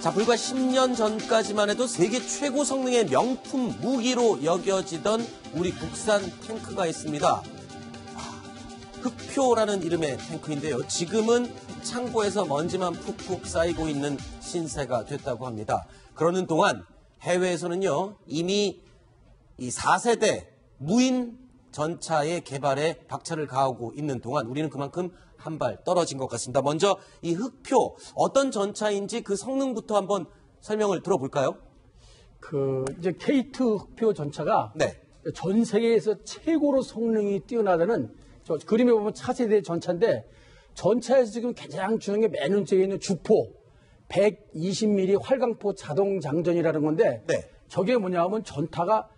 자, 불과 10년 전까지만 해도 세계 최고 성능의 명품 무기로 여겨지던 우리 국산 탱크가 있습니다. 흑표라는 이름의 탱크인데요. 지금은 창고에서 먼지만 푹푹 쌓이고 있는 신세가 됐다고 합니다. 그러는 동안 해외에서는요, 이미 이 4세대 무인 전차의 개발에 박차를 가하고 있는 동안 우리는 그만큼 한 발 떨어진 것 같습니다. 먼저 이 흑표, 어떤 전차인지 그 성능부터 한번 설명을 들어볼까요? 이제 K2 흑표 전차가 네. 전 세계에서 최고로 성능이 뛰어나다는 저 그림에 보면 차세대 전차인데 전차에서 지금 가장 중요한 게 맨 왼쪽에 있는 주포 120mm 활강포 자동 장전이라는 건데 네. 저게 뭐냐면 전타가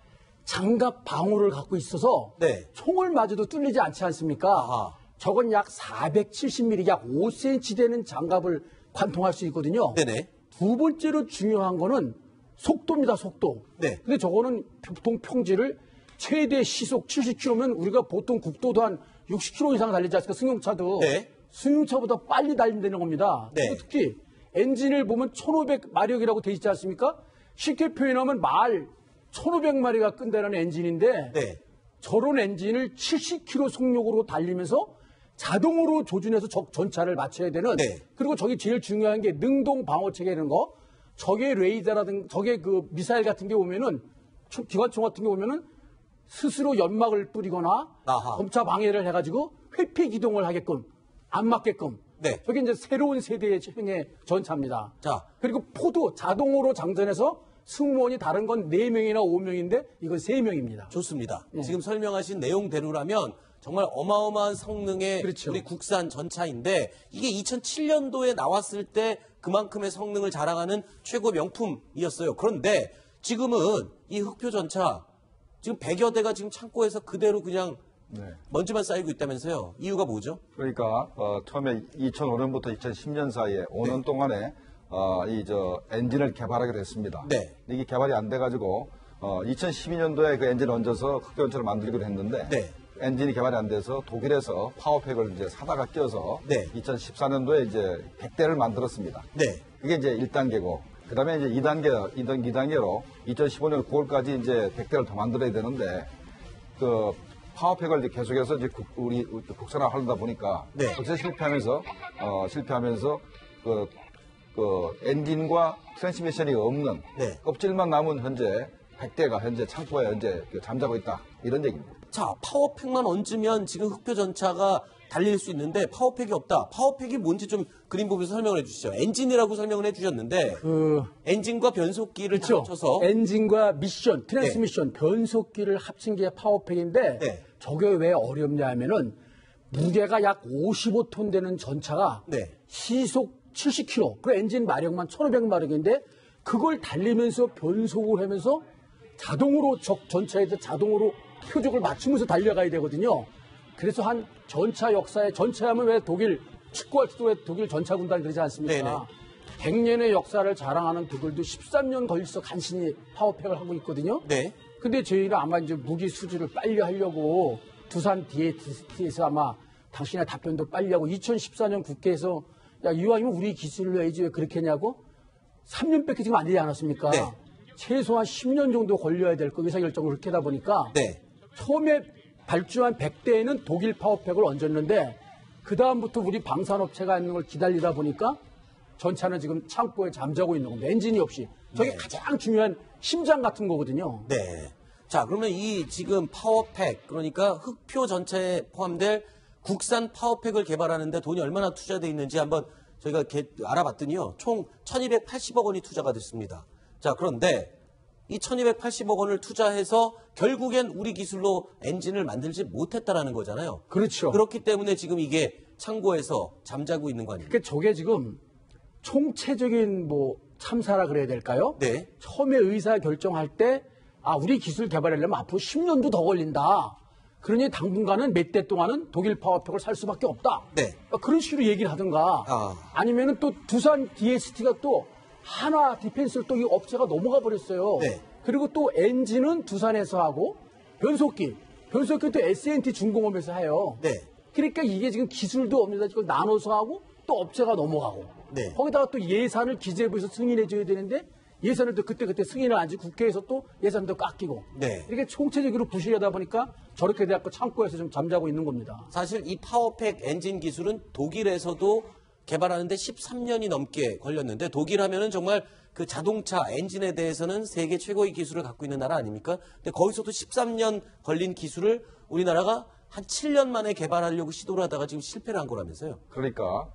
장갑 방울을 갖고 있어서 네. 총을 맞아도 뚫리지 않지 않습니까? 아하. 저건 약 470mm, 약 5cm 되는 장갑을 관통할 수 있거든요. 네네. 두 번째로 중요한 거는 속도입니다, 속도. 네. 근데 저거는 보통 평지를 최대 시속 70km면 우리가 보통 국도도 한 60km 이상 달리지 않습니까? 승용차도. 네. 승용차보다 빨리 달린다는 겁니다. 네. 그리고 특히 엔진을 보면 1500마력이라고 돼 있지 않습니까? 쉽게 표현하면 말 1500마리가 끈다는 엔진인데 네. 저런 엔진을 70km 속력으로 달리면서 자동으로 조준해서 적 전차를 맞춰야 되는. 네. 그리고 저기 제일 중요한 게 능동 방어 체계라는 거. 적의 레이더라든가 적의 그 미사일 같은 게 오면은 기관총 같은 게 오면은 스스로 연막을 뿌리거나 아하. 검차 방해를 해가지고 회피 기동을 하게끔 안 맞게끔. 네. 저게 이제 새로운 세대의 형의 전차입니다. 자. 그리고 포도 자동으로 장전해서 승무원이 다른 건 4명이나 5명인데 이건 3명입니다. 좋습니다. 네. 지금 설명하신 내용대로라면 정말 어마어마한 성능의 그렇죠. 우리 국산 전차인데 이게 2007년도에 나왔을 때 그만큼의 성능을 자랑하는 최고 명품이었어요. 그런데 지금은 이 흑표 전차 지금 100여 대가 지금 창고에서 그대로 그냥 네. 먼지만 쌓이고 있다면서요. 이유가 뭐죠? 그러니까 처음에 2005년부터 2010년 사이에 5년 동안에 엔진을 개발하게 됐습니다. 네. 이게 개발이 안 돼가지고 2012년도에 그 엔진을 얹어서 흑표전차를 만들기로 했는데 네. 엔진이 개발이 안 돼서 독일에서 파워팩을 이제 사다가 껴서 네. 2014년도에 이제 100대를 만들었습니다. 네. 그게 이제 1단계고 그다음에 이제 2단계로 2015년 9월까지 이제 100대를 더 만들어야 되는데 그 파워팩을 이제 계속해서 이제 우리 국산화 하려다 보니까 네. 그래서 실패하면서 그 엔진과 트랜스미션이 없는 네. 껍질만 남은 현재 100대가 현재 창고에 현재 잠자고 있다 이런 얘기입니다. 자, 파워팩만 얹으면 지금 흑표 전차가 달릴 수 있는데 파워팩이 없다. 파워팩이 뭔지 좀 그림 보면서 설명을 해주시죠. 엔진이라고 설명을 해주셨는데 엔진과 변속기를 다 그렇죠. 합쳐서 엔진과 미션, 트랜스미션, 변속기를 합친 게 파워팩인데 네. 저게 왜 어렵냐 하면은 무게가 약 55톤 되는 전차가 네. 시속 70km, 그 엔진 마력만 1500마력인데 그걸 달리면서 변속을 하면서 자동으로 적 전차에서 자동으로 표적을 맞추면서 달려가야 되거든요. 그래서 한 전차 역사에 전차하면 왜 독일 축구할 때도 왜 독일 전차 군단 그러지 않습니까? 100년의 역사를 자랑하는 독일도 13년 걸려서 간신히 파워팩을 하고 있거든요. 네. 근데 저희가 아마 이제 무기 수주를 빨리 하려고 두산 DAT에서 아마 당신의 답변도 빨리 하고 2014년 국회에서 야, 이왕이면 우리 기술로 해야지 왜 그렇게 했냐고 3년밖에 지금 안 되지 않았습니까? 네. 최소한 10년 정도 걸려야 될 거 의사결정을 그렇게 하다 보니까 네. 처음에 발주한 100대에는 독일 파워팩을 얹었는데 그 다음부터 우리 방산업체가 있는 걸 기다리다 보니까 전차는 지금 창고에 잠자고 있는 겁니다. 엔진이 없이. 저게 네. 가장 중요한 심장 같은 거거든요. 네. 자, 그러면 이 지금 파워팩, 그러니까 흑표 전차에 포함될 국산 파워팩을 개발하는데 돈이 얼마나 투자되어 있는지 한번 저희가 알아봤더니요. 총 1280억 원이 투자가 됐습니다. 자, 그런데 이 1280억 원을 투자해서 결국엔 우리 기술로 엔진을 만들지 못했다라는 거잖아요. 그렇죠. 그렇기 때문에 지금 이게 창고에서 잠자고 있는 거 아닙니까? 그러니까 저게 지금 총체적인 참사라 그래야 될까요? 네. 처음에 의사 결정할 때 우리 기술 개발하려면 앞으로 10년도 더 걸린다. 그러니 당분간은 몇 대 동안은 독일 파워팩을 살 수밖에 없다. 네. 그런 식으로 얘기를 하든가. 아니면은 또 두산 DST가 또 하나 디펜스를 또 이 업체가 넘어가 버렸어요. 네. 그리고 또 엔진은 두산에서 하고 변속기는 또 S&T 중공업에서 해요. 네. 그러니까 이게 지금 기술도 없는데 지금 나눠서 하고 또 또 업체가 넘어가고 네. 거기다가 또 예산을 기재부에서 승인해 줘야 되는데 예산을 또 그때 승인을 안 주고 국회에서 또 예산도 깎이고 네. 이렇게 총체적으로 부실하다 보니까 저렇게 돼갖고 창고에서 좀 잠자고 있는 겁니다. 사실 이 파워팩 엔진 기술은 독일에서도 개발하는데 13년이 넘게 걸렸는데 독일 하면은 정말 그 자동차 엔진에 대해서는 세계 최고의 기술을 갖고 있는 나라 아닙니까? 근데 거기서도 13년 걸린 기술을 우리나라가 한 7년 만에 개발하려고 시도를 하다가 지금 실패를 한 거라면서요. 그러니까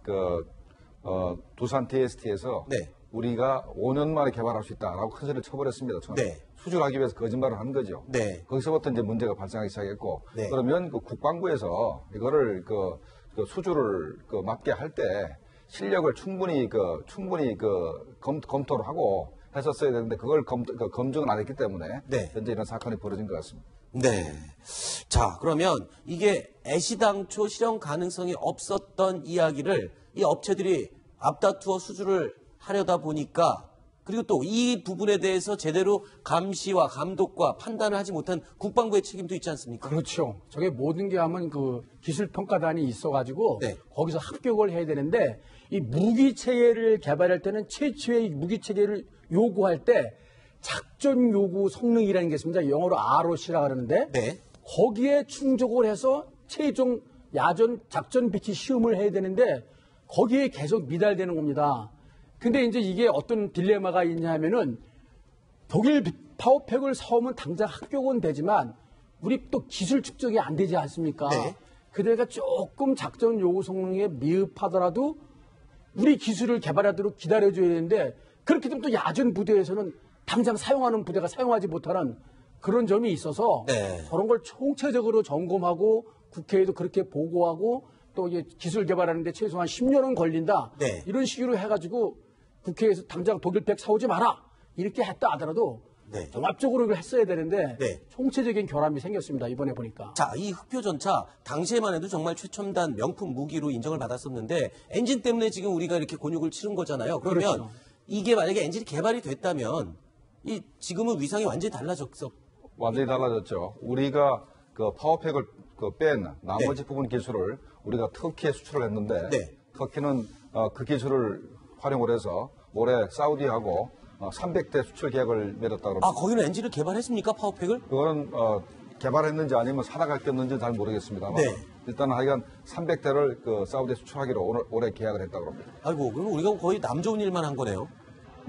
두산 TST에서 네. 우리가 5년 만에 개발할 수 있다라고 큰 소리를 쳐버렸습니다. 처음에. 네. 수주하기 위해서 거짓말을 한 거죠. 네. 거기서부터 이제 문제가 발생하기 시작했고 네. 그러면 그 국방부에서 이거를 그 수주를 맞게 할 때 실력을 충분히 검토를 하고 했었어야 되는데 그걸 검증을 안 했기 때문에 네. 현재 이런 사건이 벌어진 것 같습니다. 네. 자, 그러면 이게 애시당초 실현 가능성이 없었던 이야기를 이 업체들이 앞다투어 수주를 하려다 보니까 그리고 또 이 부분에 대해서 제대로 감시와 감독과 판단을 하지 못한 국방부의 책임도 있지 않습니까? 그렇죠. 저게 모든 게 하면 그 기술평가단이 있어가지고 네. 거기서 합격을 해야 되는데 이 무기체계를 개발할 때는 최초의 무기체계를 요구할 때 작전 요구 성능이라는 게 있습니다. 영어로 ROC라고 하는데 네. 거기에 충족을 해서 최종 야전 작전 비치 시험을 해야 되는데 거기에 계속 미달되는 겁니다. 근데 이제 이게 어떤 딜레마가 있냐 하면은 독일 파워팩을 사오면 당장 합격은 되지만 우리 또 기술 축적이 안 되지 않습니까? 네. 그대가 조금 작전 요구 성능에 미흡하더라도 우리 기술을 개발하도록 기다려줘야 되는데 그렇게 되면 또 야전 부대에서는 당장 사용하는 부대가 사용하지 못하는 그런 점이 있어서 네. 저런 걸 총체적으로 점검하고 국회에도 그렇게 보고하고 또 이게 기술 개발하는데 최소한 10년은 걸린다. 네. 이런 식으로 해가지고 국회에서 당장 독일팩 사오지 마라. 이렇게 했다 하더라도 네. 종합적으로 이걸 했어야 되는데 네. 총체적인 결함이 생겼습니다. 이번에 보니까. 자, 이 흑표 전차 당시에만 해도 정말 최첨단 명품 무기로 인정을 받았었는데 엔진 때문에 지금 우리가 이렇게 곤욕을 치른 거잖아요. 그러면 그렇죠. 이게 만약에 엔진이 개발이 됐다면 이 지금은 위상이 완전히 달라졌어. 완전히 달라졌죠. 우리가 그 파워팩을 뺀 나머지 네. 부분 기술을 우리가 터키에 수출을 했는데 네. 터키는 그 기술을 활용을 해서 올해 사우디하고 300대 수출 계약을 맺었다고 합니다. 아, 거기는 엔진을 개발했습니까? 파워팩을? 그거는 개발했는지 아니면 사다가 꼈는지는 잘 모르겠습니다만 네. 일단은 하여간 300대를 그 사우디에 수출하기로 올해 계약을 했다고 합니다. 아이고, 그럼 우리가 거의 남 좋은 일만 한 거네요.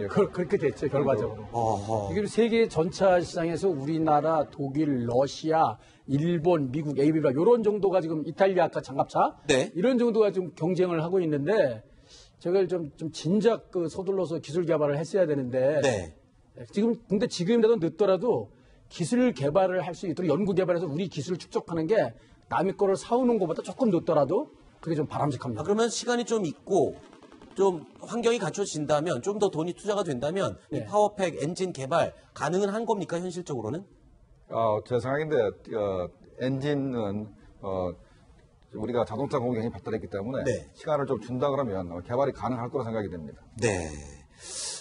예, 그렇게 됐죠, 결과적으로. 어허. 이게 세계 전차 시장에서 우리나라, 독일, 러시아, 일본, 미국, ABB 이런 정도가 지금 이탈리아 아까 장갑차 네. 이런 정도가 좀 경쟁을 하고 있는데 저걸 좀 진작 서둘러서 기술 개발을 했어야 되는데 네. 근데 지금이라도 늦더라도 기술 개발을 할 수 있도록 연구 개발해서 우리 기술을 축적하는 게 남의 거를 사오는 것보다 조금 늦더라도 그게 좀 바람직합니다. 아, 그러면 시간이 좀 있고 좀 환경이 갖춰진다면 좀 더 돈이 투자가 된다면 이 네. 파워팩 엔진 개발 가능은 한 겁니까 현실적으로는? 제 생각인데 엔진은 우리가 자동차 공격이 발달했기 때문에 네. 시간을 좀 준다 그러면 개발이 가능할 거라 생각이 됩니다. 네.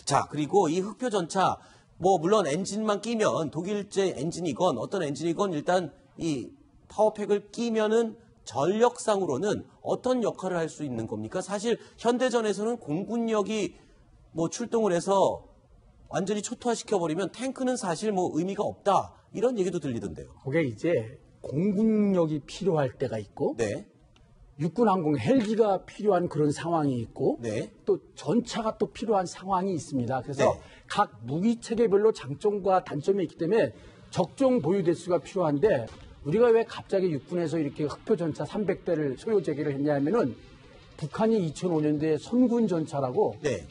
자, 그리고 이 흑표 전차 물론 엔진만 끼면 독일제 엔진이건 어떤 엔진이건 일단 이 파워팩을 끼면은 전력상으로는 어떤 역할을 할 수 있는 겁니까? 사실 현대전에서는 공군력이 출동을 해서 완전히 초토화시켜버리면 탱크는 사실 의미가 없다. 이런 얘기도 들리던데요. 그게 이제 공군력이 필요할 때가 있고 네. 육군 항공 헬기가 필요한 그런 상황이 있고 네. 또 전차가 또 필요한 상황이 있습니다. 그래서 네. 각 무기 체계별로 장점과 단점이 있기 때문에 적정 보유 대수가 필요한데 우리가 왜 갑자기 육군에서 이렇게 흑표 전차 300대를 소요 제기를 했냐 하면은 북한이 2005년도에 선군 전차라고 네.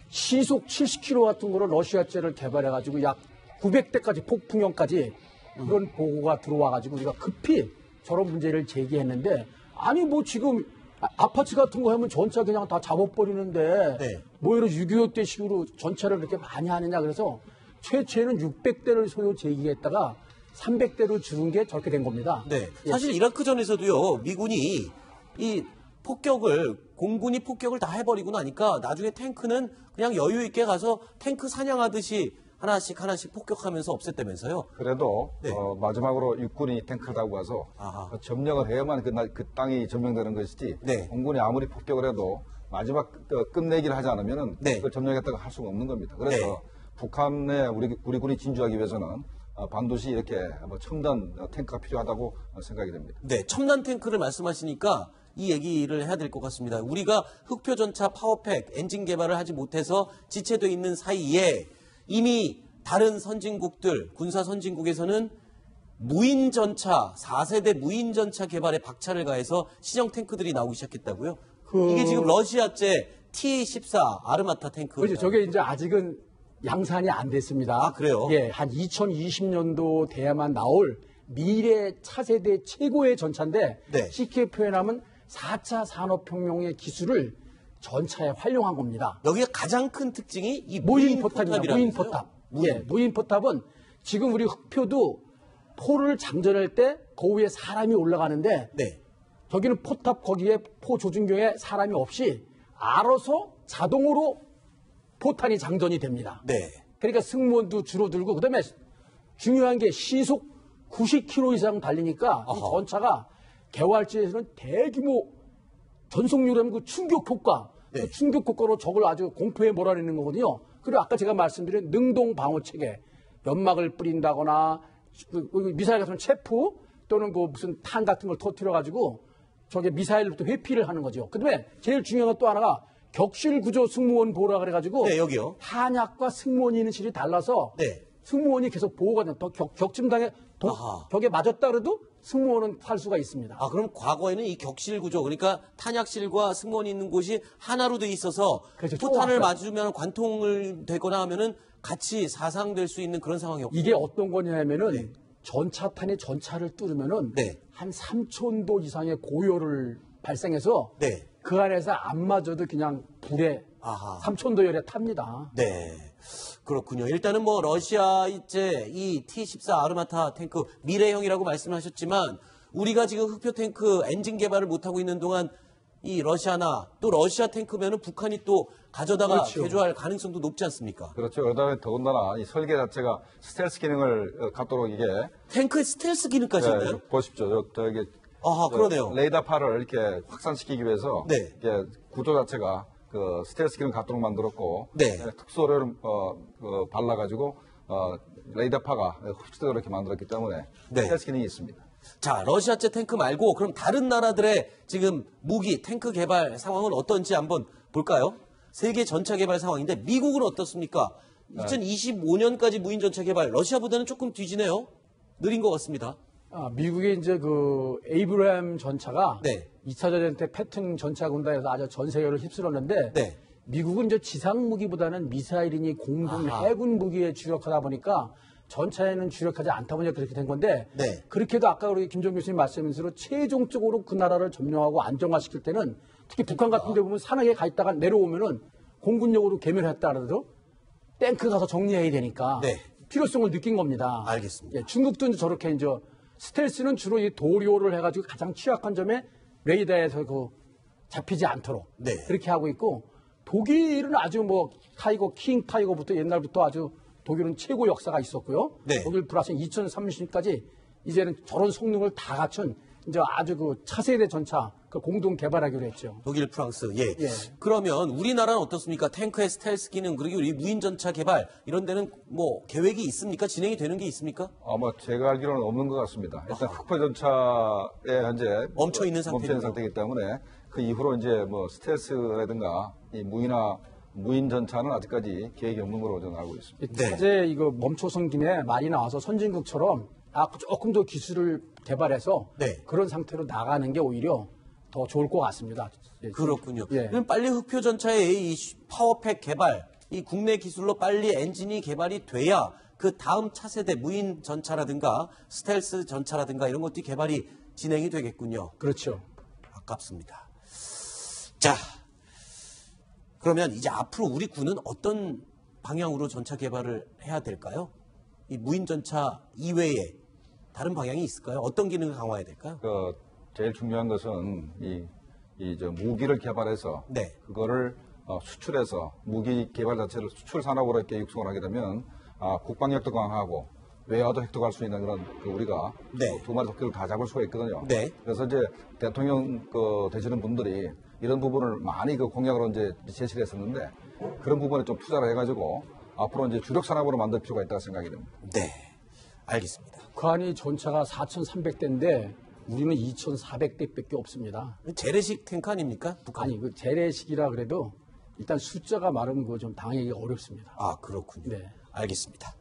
시속 70km 같은 거를 러시아제를 개발해가지고 약 900대까지 폭풍형까지 그런 보고가 들어와가지고 우리가 급히 저런 문제를 제기했는데 아니 지금 아파치 같은 거 하면 전차 그냥 다 잡아버리는데 네. 이런 6.25 때 식으로 전차를 그렇게 많이 하느냐 그래서 최초에는 600대를 소요 제기했다가 300대로 줄은 게 저렇게 된 겁니다. 네. 예. 사실 이라크전에서도요, 미군이 이 공군이 폭격을 다 해버리고 나니까 나중에 탱크는 그냥 여유있게 가서 탱크 사냥하듯이 하나씩 폭격하면서 없앴다면서요. 그래도 네. 마지막으로 육군이 탱크를 타고 가서 아하. 점령을 해야만 그 땅이 점령되는 것이지 네. 공군이 아무리 폭격을 해도 마지막 끝내기를 하지 않으면은 네. 그걸 점령했다고 할 수가 없는 겁니다. 그래서 네. 북한에 우리 군이 진주하기 위해서는 반드시 이렇게 뭐 첨단 탱크가 필요하다고 생각이 됩니다. 네, 첨단 탱크를 말씀하시니까 이 얘기를 해야 될 것 같습니다. 우리가 흑표 전차 파워팩 엔진 개발을 하지 못해서 지체되어 있는 사이에 이미 다른 선진국들, 군사 선진국에서는 무인 전차, 4세대 무인 전차 개발에 박차를 가해서 시정 탱크들이 나오기 시작했다고요? 이게 지금 러시아제 T-14 아르마타 탱크. 그렇죠. 저게 이제 아직은 양산이 안 됐습니다. 아, 그래요? 예, 한 2020년도 돼야만 나올 미래 차세대 최고의 전차인데 네. 쉽게 표현하면 4차 산업혁명의 기술을 전차에 활용한 겁니다. 여기가 가장 큰 특징이 이 무인 포탑입니다. 무인 포탑. 무인. 예, 무인 포탑은 지금 우리 흑표도 포를 장전할 때 그 위에 사람이 올라가는데 네. 저기는 포탑 거기에 포 조준경에 사람이 없이 알아서 자동으로 포탄이 장전이 됩니다. 네. 그러니까 승무원도 줄어들고 그다음에 중요한 게 시속 90km 이상 달리니까 이 어허. 전차가 개활지에서는 대규모 전속률하면 그 충격 효과, 네. 그 충격 효과로 적을 아주 공포에 몰아내는 거거든요. 그리고 아까 제가 말씀드린 능동 방어 체계, 연막을 뿌린다거나 미사일 같은 체프 또는 그 무슨 탄 같은 걸 터뜨려 가지고 저게 미사일부터 회피를 하는 거죠. 그다음에 제일 중요한 건 또 하나가 격실 구조 승무원 보호라 그래가지고 네, 여기요. 탄약과 승무원이 있는 실이 달라서 네. 승무원이 계속 보호가 돼. 격침당해 아하. 벽에 맞았다 그래도 승무원은 살 수가 있습니다. 아, 그럼 과거에는 이 격실 구조, 그러니까 탄약실과 승무원이 있는 곳이 하나로 돼 있어서 그렇죠. 포탄을 좀 맞으면 관통을 되거나 하면은 같이 사상될 수 있는 그런 상황이었고. 이게 어떤 거냐면은 전차탄이 전차를 뚫으면은 네. 한 3,000도 이상의 고열을 발생해서 네. 그 안에서 안 맞아도 그냥 불에 아하. 3,000도 열에 탑니다. 네. 그렇군요. 일단은 뭐 러시아제 이 T-14 아르마타 탱크 미래형이라고 말씀하셨지만 우리가 지금 흑표 탱크 엔진 개발을 못하고 있는 동안 이 러시아나 또 러시아 탱크면은 북한이 또 가져다가 그렇죠. 개조할 가능성도 높지 않습니까? 그렇죠. 그다음에 더군다나 이 설계 자체가 스텔스 기능을 갖도록 이게 탱크에 스텔스 기능까지 있나요? 보십시오. 저기 아하, 그러네요. 레이더파를 이렇게 확산시키기 위해서 네. 이게 구조 자체가 그 스텔스 기능 갖도록 만들었고 네. 특수오를 발라가지고 레이더파가 흡수되도록 이렇게 만들었기 때문에 네. 스텔스 기능이 있습니다. 자, 러시아제 탱크 말고 그럼 다른 나라들의 지금 무기, 탱크 개발 상황은 어떤지 한번 볼까요? 세계 전차 개발 상황인데 미국은 어떻습니까? 2025년까지 무인 전차 개발, 러시아보다는 조금 뒤지네요. 느린 것 같습니다. 미국의 이제 그 에이브라함 전차가 네. 2차 대전 때 패튼 전차 군단에서 아주 전 세계를 휩쓸었는데 네. 미국은 이제 지상 무기보다는 미사일이니 공군 아하. 해군 무기에 주력하다 보니까 전차에는 주력하지 않다 보니까 그렇게 된 건데 네. 그렇게도 아까 우리 김정 교수님 말씀대로 최종적으로 그 나라를 점령하고 안정화시킬 때는 특히 북한 같은 데 보면 산악에 가 있다가 내려오면은 공군력으로 개멸했다 하더라도 탱크 가서 정리해야 되니까 네. 필요성을 느낀 겁니다. 알겠습니다. 예, 중국도 이제 저렇게 이제 스텔스는 주로 이 도료를 해가지고 가장 취약한 점에 레이더에서 그 잡히지 않도록 네. 그렇게 하고 있고 독일은 아주 뭐 타이거 킹 타이거부터 옛날부터 아주 독일은 최고 역사가 있었고요. 네. 독일 플러스 2030까지 이제는 저런 성능을 다 갖춘 이제 아주 그 차세대 전차 그 공동 개발하기로 했죠. 독일, 프랑스. 예. 예. 그러면 우리나라는 어떻습니까? 탱크의 스텔스 기능 그리고 우리 무인 전차 개발 이런 데는 뭐 계획이 있습니까? 진행이 되는 게 있습니까? 뭐 제가 알기로는 없는 것 같습니다. 일단 흑표 전차에 현재 멈춰 있는 멈춰 있는 상태이기 때문에 그 이후로 이제 뭐 스텔스라든가 이 무인 전차는 아직까지 계획이 없는 걸로 저는 알고 있습니다. 네. 차제 이거 멈춰선 김에 말이 나와서 선진국처럼 조금 더 기술을 개발해서 네. 그런 상태로 나가는 게 오히려 더 좋을 것 같습니다. 예, 그렇군요. 예. 그럼 빨리 흑표 전차의 이 파워팩 개발, 이 국내 기술로 빨리 엔진이 개발이 돼야 그 다음 차세대 무인 전차라든가 스텔스 전차라든가 이런 것들이 개발이 진행이 되겠군요. 그렇죠. 아깝습니다. 자, 그러면 이제 앞으로 우리 군은 어떤 방향으로 전차 개발을 해야 될까요? 이 무인 전차 이외에 다른 방향이 있을까요? 어떤 기능을 강화해야 될까요? 제일 중요한 것은 저 무기를 개발해서 네. 그거를 수출해서 무기 개발 자체를 수출 산업으로 이렇게 육성을 하게 되면 국방력도 강화하고 외화도 획득할 수 있는 그런 우리가 네. 두 마리 토끼를 다 잡을 수가 있거든요. 네. 그래서 이제 대통령 되시는 분들이 이런 부분을 많이 그 공약으로 이제 제시를 했었는데 그런 부분에 좀 투자를 해가지고 앞으로 이제 주력 산업으로 만들 필요가 있다고 생각이 듭니다. 네, 알겠습니다. 북한이 전차가 4,300대인데 우리는 2,400대밖에 없습니다. 재래식 탱크 아닙니까? 북한. 아니 그 재래식이라 그래도 일단 숫자가 많으면 그거 좀 당하기가 어렵습니다. 아, 그렇군요. 네. 알겠습니다.